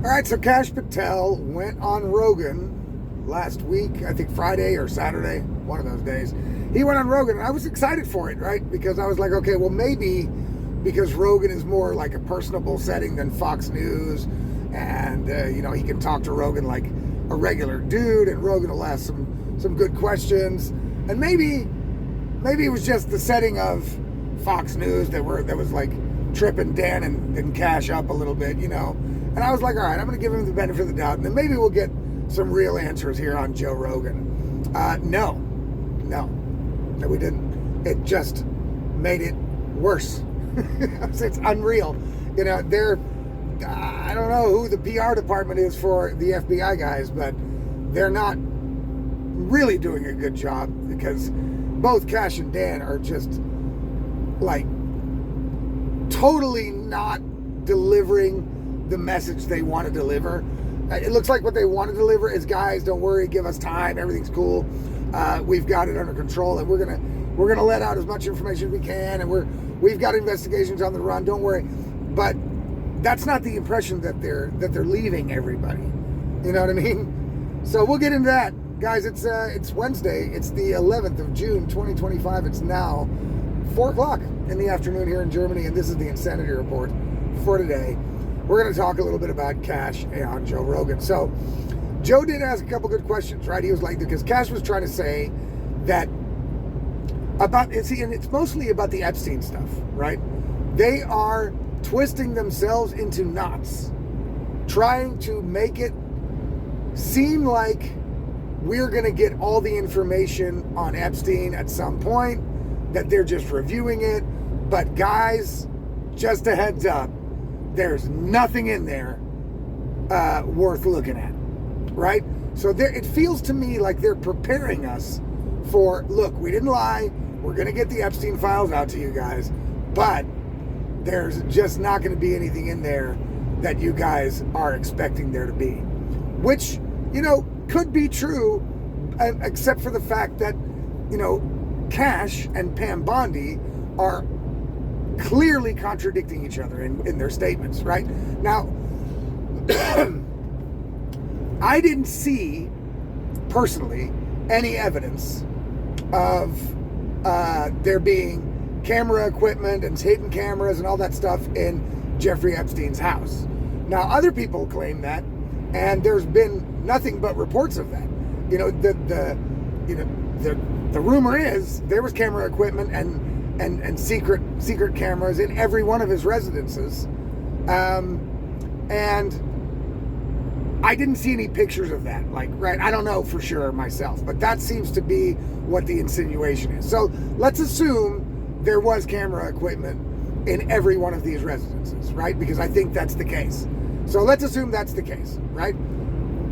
All right, so Kash Patel went on Rogan last week, I think Friday or Saturday, one of those days. He went on Rogan, and I was excited for it, right? Because I was like, okay, well, maybe because Rogan is more like a personable setting than Fox News, and, he can talk to Rogan like a regular dude, and Rogan will ask some good questions. And maybe it was just the setting of Fox News that was like tripping Dan and Kash up a little bit, And I was like, all right, I'm going to give him the benefit of the doubt, and then maybe we'll get some real answers here on Joe Rogan. No, we didn't. It just made it worse. It's unreal. I don't know who the PR department is for the FBI guys, but they're not really doing a good job, because both Kash and Dan are just like totally not delivering the message they want to deliver. It looks like what they want to deliver is, guys, don't worry, give us time, everything's cool, we've got it under control, and we're gonna let out as much information as we can, and we've got investigations on the run, don't worry. But that's not the impression that they're leaving everybody. You know what I mean? So we'll get into that, guys. It's Wednesday. It's the 11th of June, 2025. It's now 4 o'clock in the afternoon here in Germany, and this is the Insanity Report for today. We're going to talk a little bit about Kash and Joe Rogan. So Joe did ask a couple good questions, right? He was like, because Kash was trying to say that and it's mostly about the Epstein stuff, right? They are twisting themselves into knots, trying to make it seem like we're going to get all the information on Epstein at some point, that they're just reviewing it. But guys, just a heads up, there's nothing in there worth looking at, right? So it feels to me like they're preparing us for, look, we didn't lie, we're going to get the Epstein files out to you guys, but there's just not going to be anything in there that you guys are expecting there to be. Which, could be true, except for the fact that, Kash and Pam Bondi are clearly contradicting each other in their statements, right? Now, I didn't see, personally, any evidence of there being camera equipment and hidden cameras and all that stuff in Jeffrey Epstein's house. Now, other people claim that, and there's been nothing but reports of that. The rumor is there was camera equipment and secret cameras in every one of his residences, and I didn't see any pictures of that. Right? I don't know for sure myself, but that seems to be what the insinuation is. So let's assume there was camera equipment in every one of these residences, right? Because I think that's the case. So let's assume that's the case, right?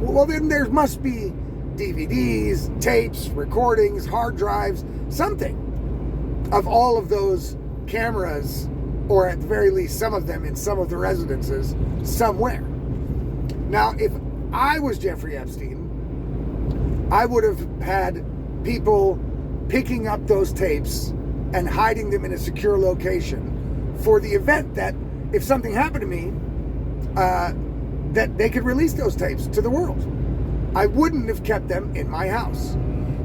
Well, then there must be DVDs, tapes, recordings, hard drives, something of all of those cameras, or at the very least some of them in some of the residences somewhere. Now, if I was Jeffrey Epstein, I would have had people picking up those tapes and hiding them in a secure location for the event that if something happened to me, that they could release those tapes to the world. I wouldn't have kept them in my house.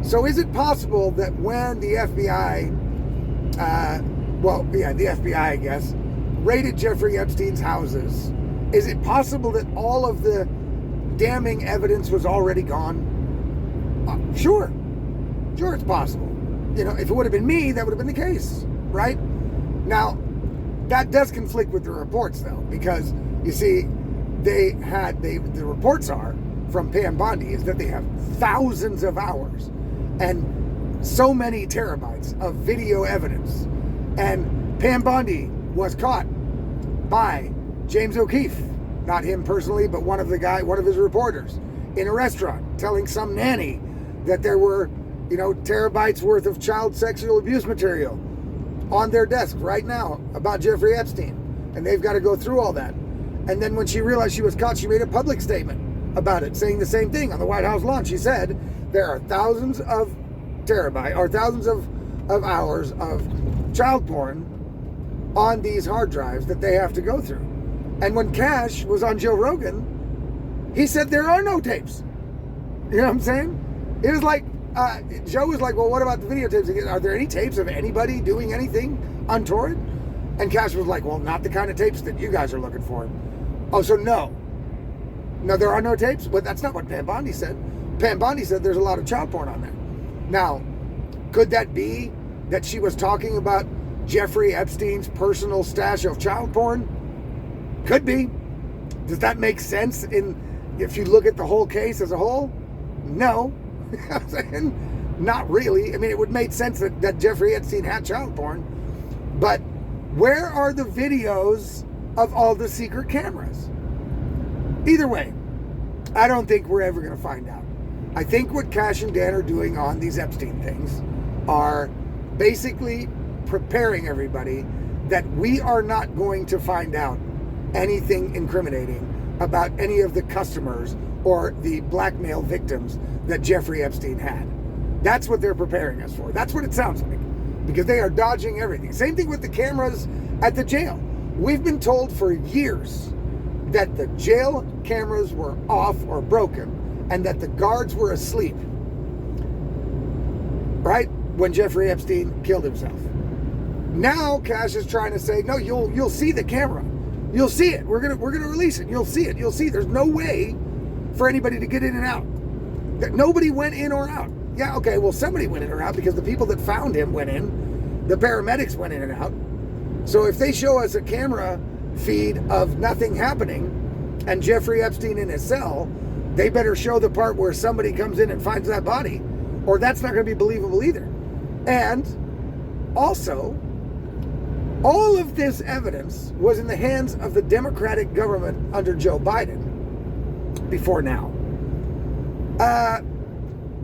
So is it possible that when the FBI, the FBI, I guess, raided Jeffrey Epstein's houses, is it possible that all of the damning evidence was already gone? Sure, it's possible. If it would have been me, that would have been the case, right? Now, that does conflict with the reports, though, because, you see, the reports are, from Pam Bondi, is that they have thousands of hours and so many terabytes of video evidence. And Pam Bondi was caught by James O'Keefe, not him personally, but one of his reporters, in a restaurant, telling some nanny that there were, terabytes worth of child sexual abuse material on their desk right now about Jeffrey Epstein. And they've got to go through all that. And then when she realized she was caught, she made a public statement about it, saying the same thing on the White House lawn. She said there are thousands of terabytes or thousands of hours of child porn on these hard drives that they have to go through. And when Kash was on Joe Rogan, He said there are no tapes. You know what I'm saying? It was like, Joe was like, well, what about the videotapes? Are there any tapes of anybody doing anything untoward? And Kash was like, well, not the kind of tapes that you guys are looking for. Oh, so no. No, there are no tapes? But that's not what Pam Bondi said. Pam Bondi said there's a lot of child porn on there. Now, could that be that she was talking about Jeffrey Epstein's personal stash of child porn? Could be. Does that make sense if you look at the whole case as a whole? No. I'm saying, not really. I mean, it would make sense that Jeffrey Epstein had child porn. But where are the videos of all the secret cameras? Either way, I don't think we're ever going to find out. I think what Kash and Dan are doing on these Epstein things are basically preparing everybody that we are not going to find out anything incriminating about any of the customers or the blackmail victims that Jeffrey Epstein had. That's what they're preparing us for. That's what it sounds like, because they are dodging everything. Same thing with the cameras at the jail. We've been told for years that the jail cameras were off or broken and that the guards were asleep, right, when Jeffrey Epstein killed himself. Now Kash is trying to say, no, you'll see the camera. You'll see it. We're gonna release it. You'll see it. You'll see. There's no way for anybody to get in and out. That nobody went in or out. Yeah, okay, well, somebody went in or out because the people that found him went in. The paramedics went in and out. So if they show us a camera feed of nothing happening and Jeffrey Epstein in his cell, they better show the part where somebody comes in and finds that body, or that's not going to be believable either. And also, all of this evidence was in the hands of the Democratic government under Joe Biden before now.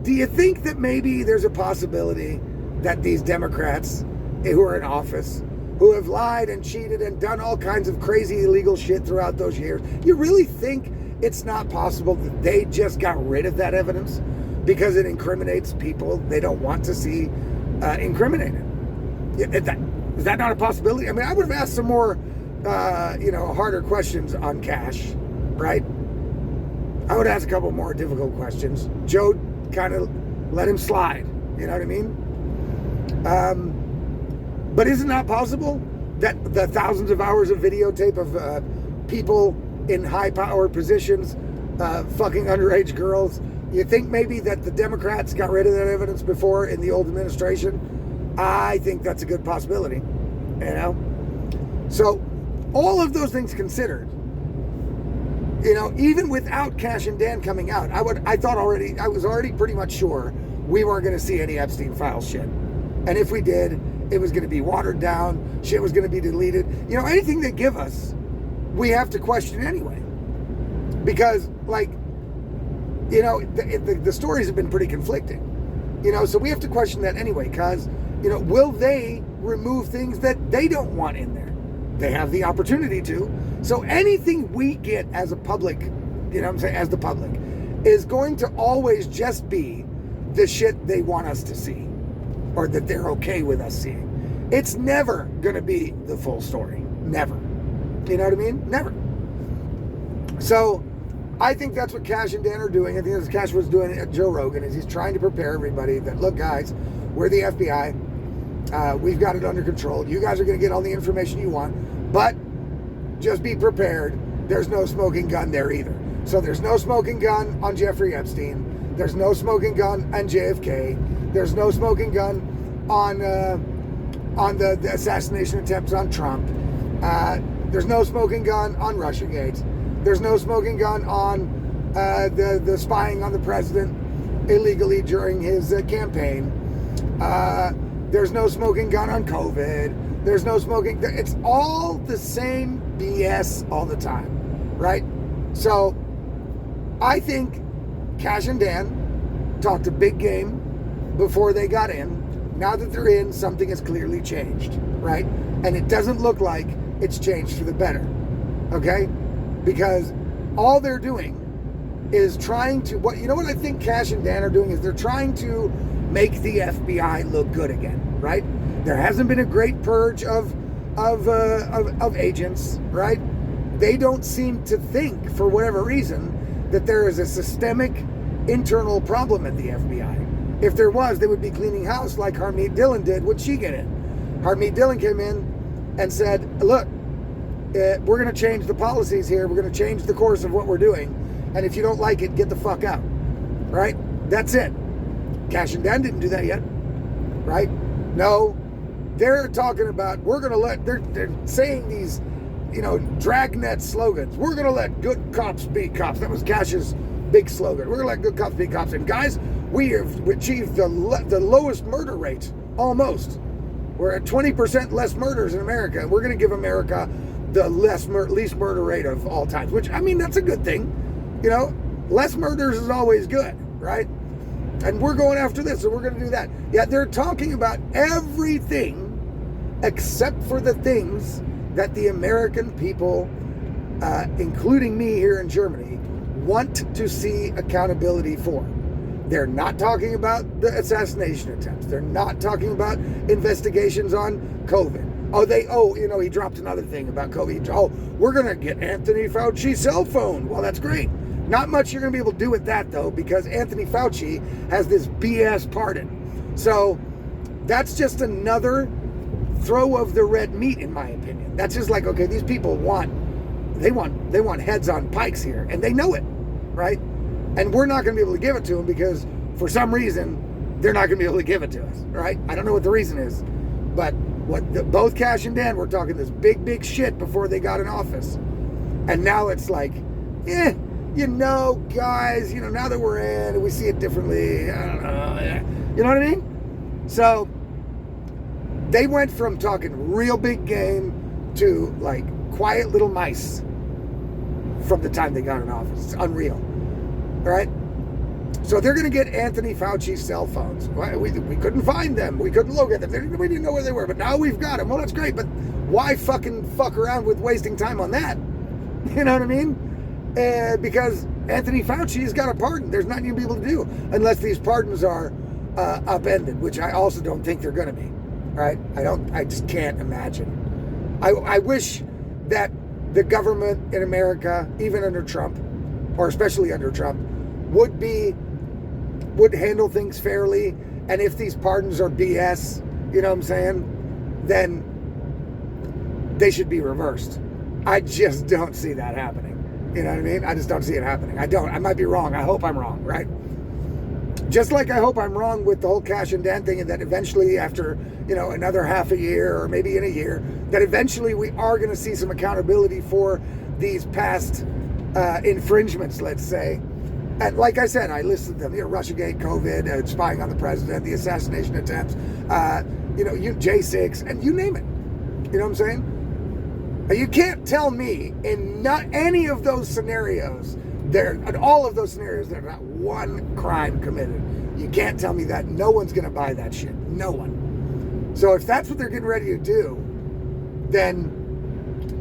Do you think that maybe there's a possibility that these Democrats who are in office, who have lied and cheated and done all kinds of crazy illegal shit throughout those years, you really think it's not possible that they just got rid of that evidence because it incriminates people they don't want to see incriminated? Is that not a possibility? I mean, I would have asked some more, harder questions on Kash, right? I would ask a couple more difficult questions. Joe kind of let him slide, you know what I mean? But is it not possible that the thousands of hours of videotape of people in high-powered positions fucking underage girls, you think maybe that the Democrats got rid of that evidence before in the old administration? I think that's a good possibility, you know? So all of those things considered, you know, even without Kash and Dan coming out, I was already pretty much sure we weren't going to see any Epstein files shit. And if we did, it was going to be watered down, shit was going to be deleted. You know, anything they give us, we have to question anyway. Because, like, you know, the stories have been pretty conflicting. You know, so we have to question that anyway, because, you know, will they remove things that they don't want in there? They have the opportunity to. So anything we get as a public, you know what I'm saying, as the public, is going to always just be the shit they want us to see, or that they're okay with us seeing. It's never going to be the full story. Never. You know what I mean? Never. So I think that's what Kash and Dan are doing. I think that's what Kash was doing at Joe Rogan, is he's trying to prepare everybody that, look, guys, we're the FBI. We've got it under control. You guys are going to get all the information you want, but just be prepared. There's no smoking gun there either. So there's no smoking gun on Jeffrey Epstein. There's no smoking gun on JFK. There's no smoking gun on the assassination attempts on Trump. There's no smoking gun on Russiagate. There's no smoking gun on the spying on the president illegally during his campaign. There's no smoking gun on COVID. There's no smoking. It's all the same BS all the time, right? So I think Kash and Dan talked a big game before they got in. Now that they're in, something has clearly changed, right? And it doesn't look like it's changed for the better, okay? Because all they're doing is trying to, what I think Kash and Dan are doing is they're trying to make the FBI look good again, right? There hasn't been a great purge of agents, right? They don't seem to think, for whatever reason, that there is a systemic internal problem at the FBI. If there was, they would be cleaning house like Harmeet Dillon did when she got in. Harmeet Dillon came in and said, look, we're going to change the policies here. We're going to change the course of what we're doing. And if you don't like it, get the fuck out. Right? That's it. Kash and Dan didn't do that yet. Right? No. They're talking about, they're saying these, dragnet slogans. We're going to let good cops be cops. That was Kash's big slogan. We're going to let good cops be cops. And guys, we have achieved the lowest murder rate, almost. We're at 20% less murders in America. We're going to give America the least murder rate of all time, which, I mean, that's a good thing. Less murders is always good, right? And we're going after this, so we're going to do that. Yeah, they're talking about everything except for the things that the American people, including me here in Germany, want to see accountability for. They're not talking about the assassination attempts. They're not talking about investigations on COVID. He dropped another thing about COVID. Oh, we're going to get Anthony Fauci's cell phone. Well, that's great. Not much you're going to be able to do with that, though, because Anthony Fauci has this BS pardon. So that's just another throw of the red meat, in my opinion. That's just like, okay, these people want heads on pikes here, and they know it, right? And we're not going to be able to give it to them because for some reason they're not going to be able to give it to us, right? I don't know what the reason is, but both Kash and Dan were talking this big shit before they got in office, and now it's like, guys, now that we're in, we see it differently. I don't know, you know what I mean? So they went from talking real big game to like quiet little mice from the time they got in office. It's unreal. All right? So they're going to get Anthony Fauci's cell phones. We couldn't find them. We couldn't locate them. We didn't know where they were, but now we've got them. Well, that's great, but why fuck around with wasting time on that? You know what I mean? Because Anthony Fauci's got a pardon. There's nothing you'll be able to do unless these pardons are upended, which I also don't think they're going to be. Right? I just can't imagine. I wish that the government in America, even under Trump, or especially under Trump, would handle things fairly. And if these pardons are BS, you know what I'm saying, then they should be reversed. I just don't see that happening. You know what I mean? I just don't see it happening. I might be wrong. I hope I'm wrong, right? Just like I hope I'm wrong with the whole Kash and Dan thing, and that eventually after, another half a year or maybe in a year, that eventually we are going to see some accountability for these past infringements, let's say. And like I said, I listed them, Russiagate, COVID, spying on the president, the assassination attempts, J6, and you name it. You know what I'm saying? You can't tell me in not any of those scenarios, in all of those scenarios, there's not one crime committed. You can't tell me that. No one's going to buy that shit. No one. So if that's what they're getting ready to do, then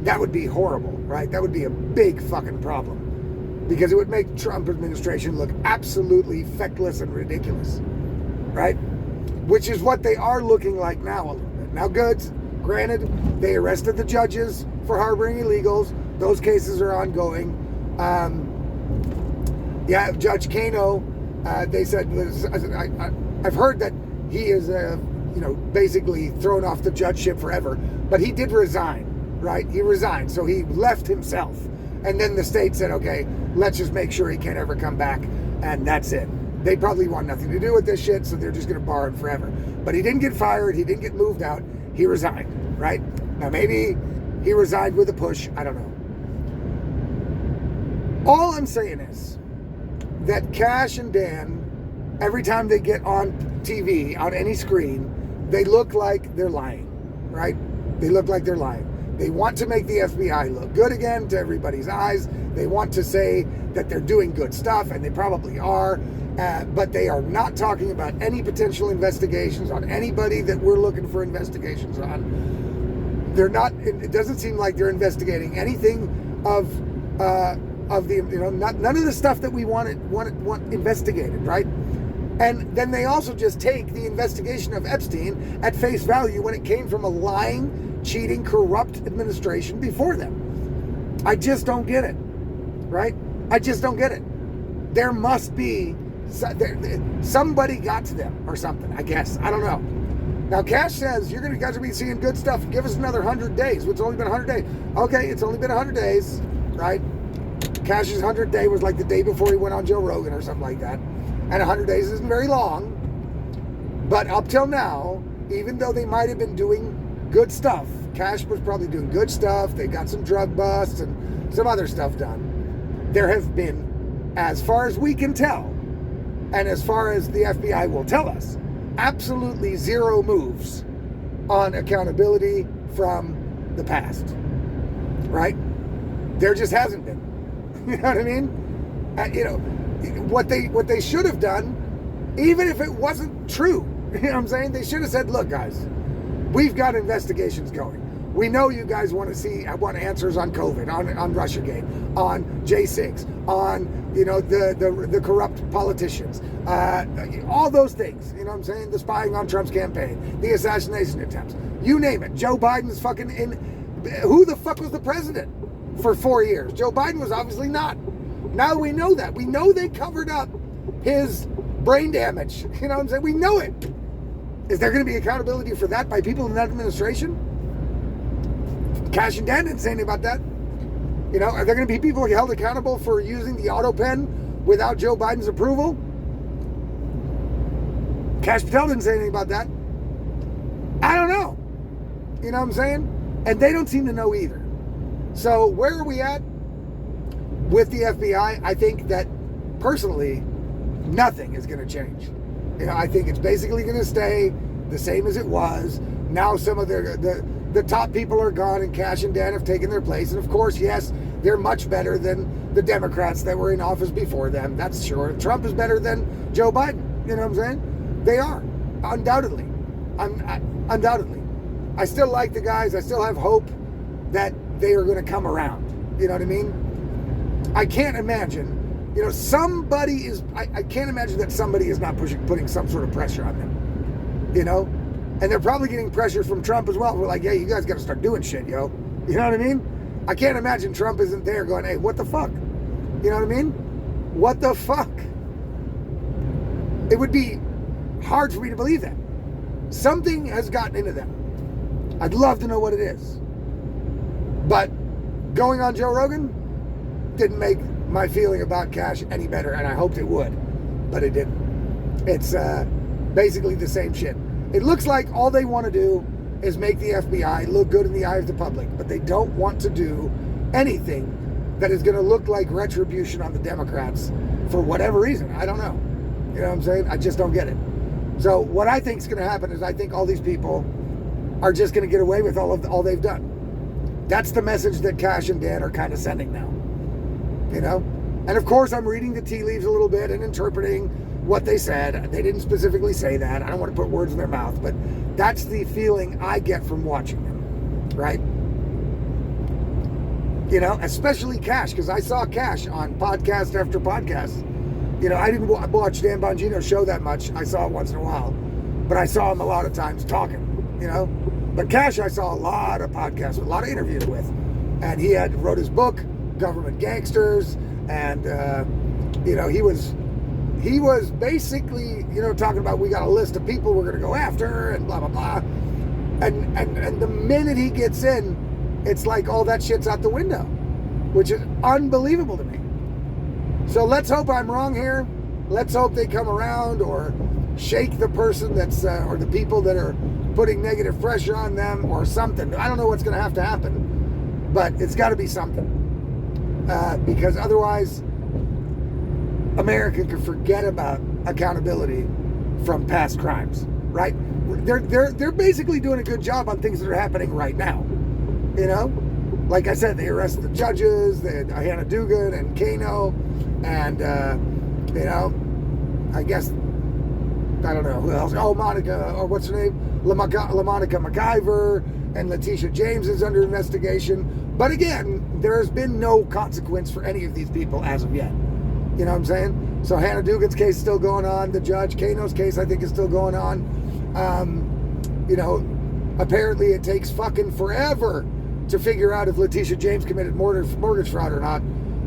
that would be horrible, right? That would be a big fucking problem. Because it would make Trump administration look absolutely feckless and ridiculous, right? Which is what they are looking like now a little bit. Now, granted, they arrested the judges for harboring illegals. Those cases are ongoing. Judge Kano, they said, I've heard that he is, basically thrown off the judgeship forever, but he did resign, right? He resigned, so he left himself. And then the state said, okay, let's just make sure he can't ever come back, and that's it. They probably want nothing to do with this shit, so they're just going to bar him forever. But he didn't get fired, he didn't get moved out, he resigned, right? Now maybe he resigned with a push, I don't know. All I'm saying is that Kash and Dan, every time they get on TV, on any screen, they look like they're lying, right? They look like they're lying. They want to make the FBI look good again to everybody's eyes. They want to say that they're doing good stuff, and they probably are, but they are not talking about any potential investigations on anybody that we're looking for investigations on. They're not, it doesn't seem like they're investigating anything of the, none of the stuff that we want investigated, right? And then they also just take the investigation of Epstein at face value when it came from a lying, cheating, corrupt administration before them. I just don't get it, right? I just don't get it. there must be somebody got to them or something, I guess. I don't know. Now, Kash says, you guys are be seeing good stuff. Give us another 100 days. It's only been 100 days. Okay, it's only been 100 days, right? Kash's 100th day was like the day before he went on Joe Rogan or something like that. And 100 days isn't very long. But up till now, even though they might have been doing good stuff, Kash was probably doing good stuff. They got some drug busts and some other stuff done. There have been, as far as we can tell, and as far as the FBI will tell us, absolutely zero moves on accountability from the past, right? There just hasn't been. You know what I mean? What they should have done, even if it wasn't true, you know what I'm saying? They should have said, look, guys, we've got investigations going. We know you guys want answers on COVID, on Russiagate, on J6, on, the corrupt politicians, all those things, you know what I'm saying? The spying on Trump's campaign, the assassination attempts, you name it. Joe Biden's fucking who the fuck was the president for 4 years? Joe Biden was obviously not. Now we know that. We know they covered up his brain damage. You know what I'm saying? We know it. Is there going to be accountability for that by people in that administration? Kash and Dan didn't say anything about that. Are there going to be people held accountable for using the auto pen without Joe Biden's approval? Kash Patel didn't say anything about that. I don't know. You know what I'm saying? And they don't seem to know either. So where are we at with the FBI? I think that personally, nothing is going to change. I think it's basically going to stay the same as it was. Now some of the top people are gone and Kash and Dan have taken their place. And of course, yes, they're much better than the Democrats that were in office before them. That's sure. Trump is better than Joe Biden. You know what I'm saying? They are. Undoubtedly. Undoubtedly. I still like the guys. I still have hope that they are going to come around. You know what I mean? I can't imagine, somebody is, I can't imagine that somebody is not putting some sort of pressure on them. And they're probably getting pressure from Trump as well. We're like, yeah, you guys got to start doing shit, yo. You know what I mean? I can't imagine Trump isn't there going, hey, what the fuck? You know what I mean? What the fuck? It would be hard for me to believe that. Something has gotten into them. I'd love to know what it is. But going on Joe Rogan didn't make my feeling about Kash any better, and I hoped it would, but it didn't. It's basically the same shit. It looks like all they want to do is make the FBI look good in the eye of the public, but they don't want to do anything that is going to look like retribution on the Democrats for whatever reason. I don't know. You know what I'm saying? I just don't get it. So what I think is going to happen is I think all these people are just going to get away with all they've done. That's the message that Kash and Dan are kind of sending now. And of course I'm reading the tea leaves a little bit and interpreting what they said. They didn't specifically say that. I don't want to put words in their mouth, but that's the feeling I get from watching them, right? Especially Kash, because I saw Kash on podcast after podcast. I didn't watch Dan Bongino's show that much. I saw it once in a while, but I saw him a lot of times talking, But Kash, I saw a lot of podcasts, a lot of interviews with, and he wrote his book, Government Gangsters, and he was basically talking about, we got a list of people we're going to go after and blah blah blah, and the minute he gets in, it's like all that shit's out the window, which is unbelievable to me. So let's hope I'm wrong here. Let's hope they come around or shake the person that's or the people that are putting negative pressure on them or something. I don't know what's going to have to happen, but it's got to be something. Because otherwise, America can forget about accountability from past crimes, right? They're basically doing a good job on things that are happening right now. Like I said, they arrested the judges, Hannah Dugan and Kano, and I guess I don't know who else. Oh, Monica, or what's her name? LaMonica McIver, and Letitia James is under investigation. But again, there has been no consequence for any of these people as of yet. You know what I'm saying? So Hannah Dugan's case is still going on. The judge, Kano's case, I think, is still going on. Apparently it takes fucking forever to figure out if Letitia James committed mortgage fraud or not.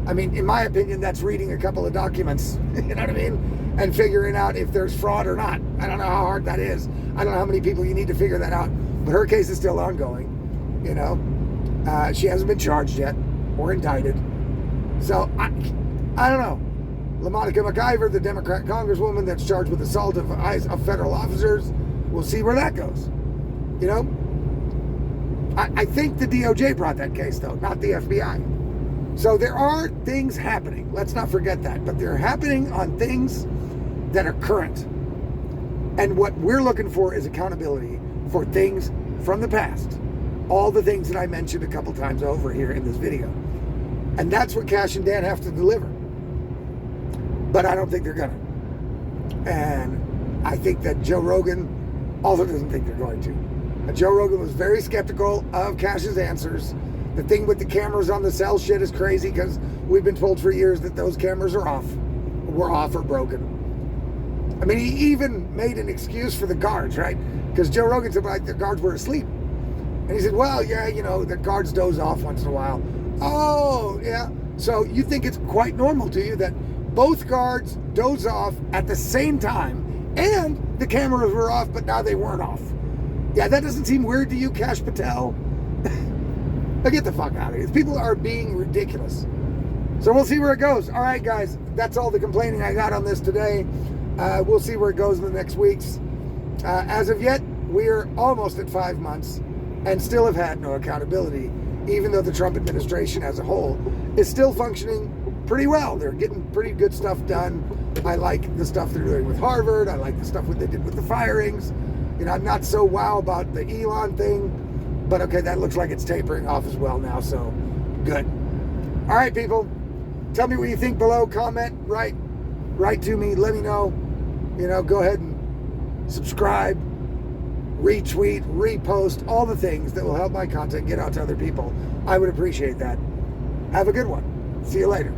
I mean, in my opinion, that's reading a couple of documents, you know what I mean? And figuring out if there's fraud or not. I don't know how hard that is. I don't know how many people you need to figure that out. But her case is still ongoing, you know? She hasn't been charged yet or indicted. So, I don't know. LaMonica McIver, the Democrat congresswoman that's charged with assault of federal officers, we'll see where that goes. You know? I think the DOJ brought that case, though, not the FBI. So there are things happening. Let's not forget that. But they're happening on things that are current. And what we're looking for is accountability for things from the past. All the things that I mentioned a couple times over here in this video. And that's what Kash and Dan have to deliver. But I don't think they're gonna. And I think that Joe Rogan also doesn't think they're going to. Joe Rogan was very skeptical of Kash's answers. The thing with the cameras on the cell shit is crazy because we've been told for years that those cameras are off. Were off or broken. I mean, he even made an excuse for the guards, right? Because Joe Rogan said, like, the guards were asleep. And he said, well, yeah, you know, the guards doze off once in a while. Oh, yeah. So you think it's quite normal to you that both guards doze off at the same time and the cameras were off, but now they weren't off. Yeah, that doesn't seem weird to you, Kash Patel? Now get the fuck out of here. People are being ridiculous. So we'll see where it goes. All right, guys, that's all the complaining I got on this today. We'll see where it goes in the next weeks. As of yet, we're almost at 5 months and still have had no accountability, even though the Trump administration as a whole is still functioning pretty well. They're getting pretty good stuff done. I like the stuff they're doing with Harvard. I like the stuff what they did with the firings. You know, I'm not so wow about the Elon thing. But okay, that looks like it's tapering off as well now, so good. All right, people. Tell me what you think below. Comment, write to me, let me know. You know, go ahead and subscribe, retweet, repost, all the things that will help my content get out to other people. I would appreciate that. Have a good one. See you later.